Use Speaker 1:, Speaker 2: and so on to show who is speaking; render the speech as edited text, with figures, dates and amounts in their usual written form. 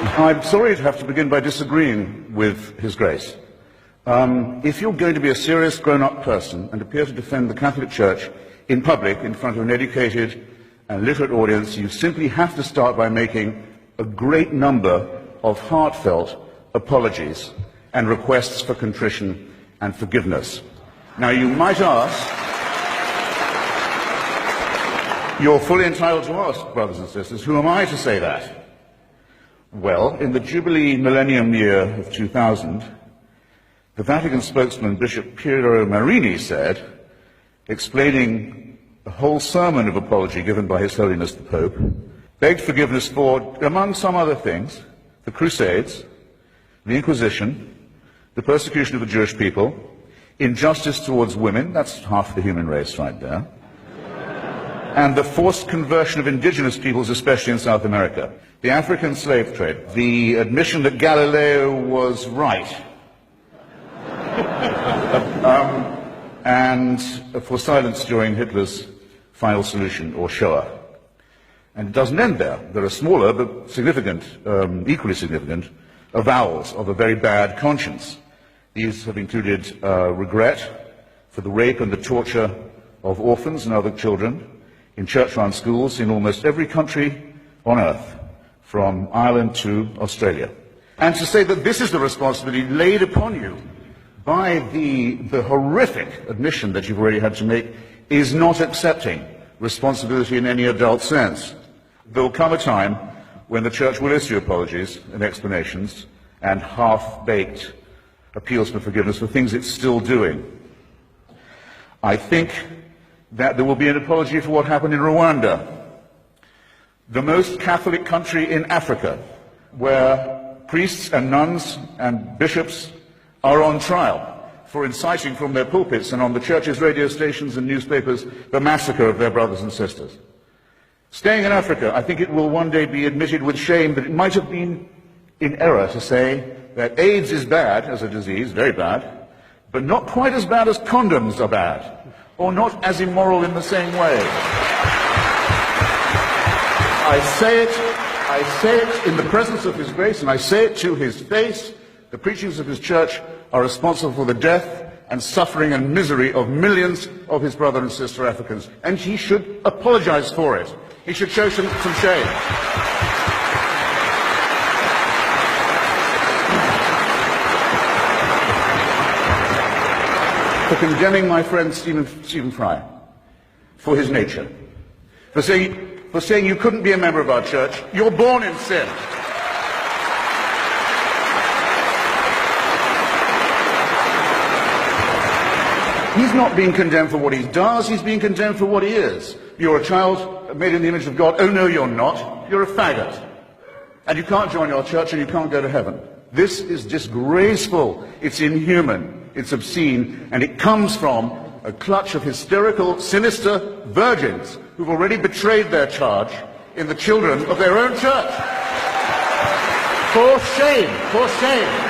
Speaker 1: I'm sorry to have to begin by disagreeing with His Grace. If you're going to be a serious grown-up person and appear to defend the Catholic Church in public in front of an educated and literate audience, you simply have to start by making a great number of heartfelt apologies and requests for contrition and forgiveness. Now, you might ask, you're fully entitled to ask, brothers and sisters, who am I to say that? Well, in the Jubilee Millennium Year of 2000, the Vatican spokesman, Bishop Piero Marini, said, explaining the whole sermon of apology given by His Holiness the Pope, begged forgiveness for, among some other things, the Crusades, the Inquisition, the persecution of the Jewish people, injustice towards women, that's half the human race right there, and the forced conversion of indigenous peoples, especially in South America, the African slave trade, the admission that Galileo was right, and for silence during Hitler's final solution, or Shoah. And it doesn't end there. There are smaller but significant, equally significant, avowals of a very bad conscience. These have included regret for the rape and the torture of orphans and other children in church-run schools in almost every country on earth, from Ireland to Australia. And to say that this is the responsibility laid upon you by the horrific admission that you've already had to make is not accepting responsibility in any adult sense. There will come a time when the Church will issue apologies and explanations and half-baked appeals for forgiveness for things it's still doing. I think that there will be an apology for what happened in Rwanda, the most Catholic country in Africa, where priests and nuns and bishops are on trial for inciting from their pulpits and on the church's radio stations and newspapers the massacre of their brothers and sisters. Staying in Africa, I think it will one day be admitted with shame that it might have been in error to say that AIDS is bad as a disease, very bad, but not quite as bad as condoms are bad, or not as immoral in the same way. I say it in the presence of His Grace, and I say it to His face. The preachings of His Church are responsible for the death and suffering and misery of millions of His brother and sister Africans, and He should apologize for it. He should show some shame. For condemning my friend Stephen Fry for his nature, for saying you couldn't be a member of our church. You're born in sin. He's not being condemned for what he does, he's being condemned for what he is. You're a child made in the image of God. Oh no, you're not. You're a faggot. And you can't join our church and you can't go to heaven. This is disgraceful. It's inhuman. It's obscene. And it comes from a clutch of hysterical, sinister virgins who've already betrayed their charge in the children of their own church. For shame! For shame!